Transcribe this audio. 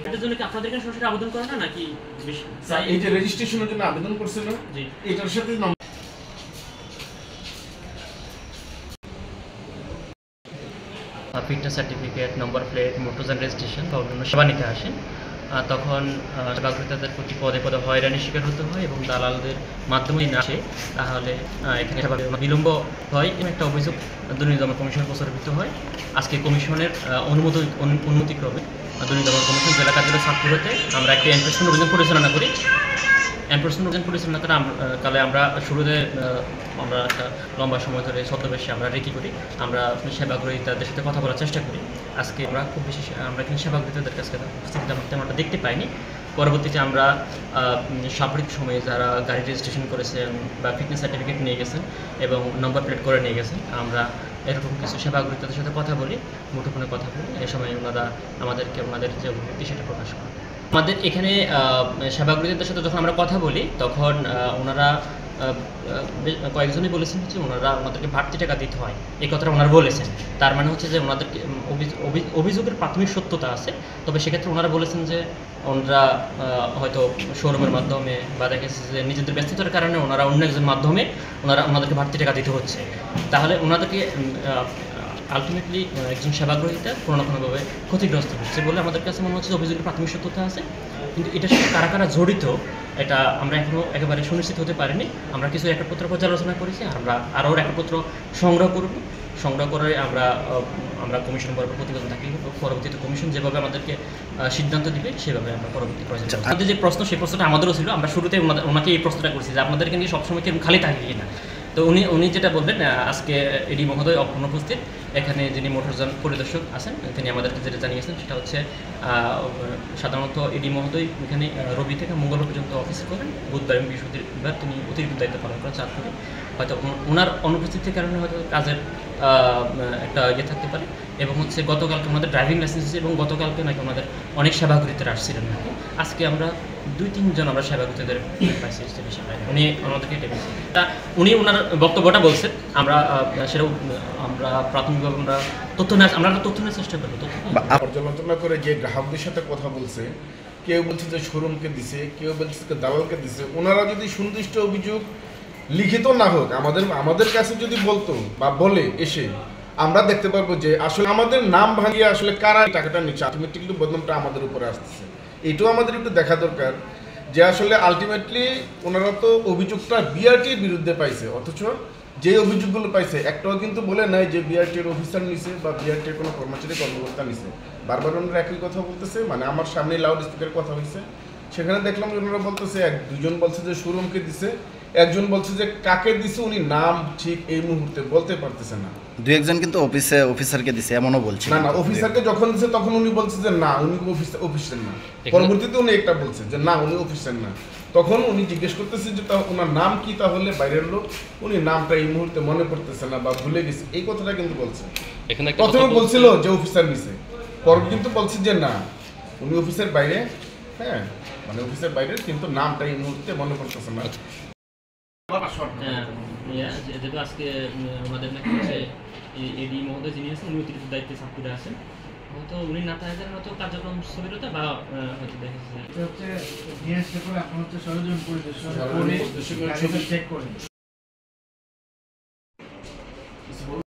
এটার জন্য কি আপনাদের এখানে সরাসরি আবেদন করা না নাকি এই যে রেজিস্ট্রেশনের জন্য আবেদন করছিল জি এটার সাথে ফিটনেস সার্টিফিকেট, নম্বর প্লেট, মোটরযান রেজিস্ট্রেশন বা অন্যান্য সেবা নিতে আসেন, তখন সেবা গ্রহীতাদের প্রতি পদে পদে হয়রানির শিকার হতে হয় এবং দালালদের মাধ্যমে না আসে তাহলে এখানে সেবা বিলম্ব হয় এবং একটা অভিযোগ দুর্নীতি দমন কমিশন প্রচারিত হয়। আজকে কমিশনের অনুমতিক্রমে দুর্নীতি দমন কমিশন জেলা কার্যালয় ছাত্র হতে আমরা একটি এনফোর্সমেন্ট অভিযান পরিচালনা করি। এনফোর্সমেন্ট অভিযান পরিচালনা করে কালে আমরা শুরুতে আমরা একটা লম্বা সময় ধরে ছদ্মবেশে আমরা রেকি করি, আমরা সেবা গ্রহীতাদের সাথে কথা বলার চেষ্টা করি। আজকে আমরা খুব বেশি আমরা কিন্তু সেবা গ্রহীতাদের কাছে উপস্থিতি তেমনটা দেখতে পাইনি। পরবর্তীতে আমরা সাম্প্রতিক সময়ে যারা গাড়ি রেজিস্ট্রেশন করেছেন বা ফিটনেস সার্টিফিকেট নিয়ে গেছেন এবং নম্বর প্লেট করে নিয়ে গেছেন, আমরা এরকম কিছু সেবা গ্রহীতাদের সাথে কথা বলি, মুঠোফোনে কথা বলি। এ সময় ওনারা আমাদেরকে ওনাদের যে অভিব্যক্তি সেটা প্রকাশ করেন। আমাদের এখানে সেবা গ্রহীতাদের সাথে যখন আমরা কথা বলি তখন ওনারা কয়েকজনই বলেছেন যে ওনাদেরকে বাড়তি টাকা দিতে হয়, এই কথাটা ওনারা বলেছেন। তার মানে হচ্ছে যে ওনাদেরকে অভিযোগের প্রাথমিক সত্যতা আছে, তবে সেক্ষেত্রে ওনারা বলেছেন যে ওনারা হয়তো শোরুমের মাধ্যমে বা দেখা যাচ্ছে যে নিজেদের ব্যস্ততার কারণে ওনারা অন্য একজন মাধ্যমে ওনাদেরকে বাড়তি টাকা দিতে হচ্ছে। তাহলে ওনাদেরকে আলটিমেটলি একজন সেবাগ্রহীতা কোনো না কোনোভাবে ক্ষতিগ্রস্ত হচ্ছে বলে আমাদের কাছে মনে হচ্ছে অভিযোগের প্রাথমিক সত্যতা আছে, কিন্তু এটার সাথে কারা কারা জড়িত এটা আমরা এখনও একেবারে সুনিশ্চিত হতে পারিনি। আমরা কিছু রেকর্ডপত্র পর্যালোচনা করেছি, আমরা আরও রেকর্ডপত্র সংগ্রহ করে আমরা কমিশন বরাবর প্রতিবেদন থাকি। পরবর্তীতে কমিশন যেভাবে আমাদেরকে সিদ্ধান্ত দিবে সেভাবে আমরা পরবর্তী পর্যায়ে আমাদের যে প্রশ্ন সেই প্রশ্নটা আমাদেরও ছিল। আমরা শুরুতে ওনাকে এই প্রশ্নটা করছি যে আপনাদেরকে নিয়ে সবসময় কেমন খালি থাকে কিনা। তো উনি যেটা বলবেন, আজকে এডি মহোদয় অনুপস্থিত, এখানে যিনি মোটরযান পরিদর্শক আছেন তিনি আমাদেরকে যেটা জানিয়েছেন সেটা হচ্ছে সাধারণত এডি মহোদয় এখানে রবি থেকে মঙ্গলবার পর্যন্ত অফিস করেন, বুধবার এবং বৃহস্পতিবার তিনি অতিরিক্ত দায়িত্ব পালন করেন চাঁদপুরে। হয়তো ওনার অনুপস্থিতির কারণে হয়তো কাজের একটা ইয়ে থাকতে পারে। এবং হচ্ছে গতকালকে ওনাদের ড্রাইভিং লাইসেন্স এবং গতকালকে নাকি ওনাদের অনেক সেবাগ্রহীতারা আসছিলেন নাকি। আজকে আমরা 2-3 জন আমরা সেবাগ্রহীতাদের পাইছি, বেশি পাই উনি আমাদেরকে ডেকেছেন। উনি ওনার বক্তব্যটা বলছেন, আমরা সেটাও আমরা প্রাথমিকভাবে আমরা তথ্য নেওয়ার চেষ্টা করবো। পর্যালোচনা করে যে গ্রাহকদের সাথে কথা বলছে, কেউ বলছে যে শোরুমকে দিছে, কেউ বলছে যে দালালকে দিছে। ওনারা যদি সুনির্দিষ্ট অভিযোগ লিখিত না হোক আমাদের কাছে যদি বলতো বা বলে এসে, আমরা দেখতে পারবো যে আসলে আমাদের নাম ভাঙিয়ে আসলে কারা টাকাটা নিচ্ছে, আলটিমেটলি বদনামটা আমাদের উপরে আসতেছে। এটাও আমাদের একটু দেখা দরকার যে আসলে আলটিমেটলি ওনারা তো অভিযোগটা বিআরটির বিরুদ্ধে পাইছে, অথচ যে অভিযোগগুলো পাইছে একটাও কিন্তু বলে নাই যে বিআরটির অফিসার নিছে বা বিআরটির কোনো কর্মকর্তা নিছে। বারবার ওনারা একই কথা বলতেছে। মানে আমার সামনে লাউড স্পিকার কথা হয়েছে, সেখানে দেখলাম যে ওনারা বলতেছে দুজন বলছে যে শোরুমকে দিছে, একজন বলছে যে কাকে দিছে উনি নাম ঠিক এই মুহূর্তে বলতে পারতেছে না। দুই একজন কিন্তু অফিসারকে দিছে এমনও বলছে। না অফিসারকে যখন দিছে তখন উনি বলছে যে না উনি অফিসার না। পরবর্তীতে উনি একটা বলছে যে না উনি অফিসার না। তখন উনি জিজ্ঞেস করতেছে যে ওনার নাম কি, তাহলে বাইরের লোক উনি নামটা এই মুহূর্তে মনে পড়তেছে না বা ভুলে গেছে, এই কথাটা কিন্তু বলছে। প্রথমে বলছিল যে অফিসার নিছে, পরে কিন্তু বলছে যে না উনি অফিসের বাইরে, হ্যাঁ মানে অফিসের বাইরে, কিন্তু নামটা এই মুহূর্তে মনে পড়তেছে না। যেহেতু আজকে আমাদের নাকি হচ্ছে এডি মহোদয় যিনি আছেন উনি অতিরিক্ত দায়িত্বে চাঁদপুরে আছেন, হয়তো উনি না থাকলে হয়তো কার্যক্রম স্থবিরতা বা হয়তো দেখেছে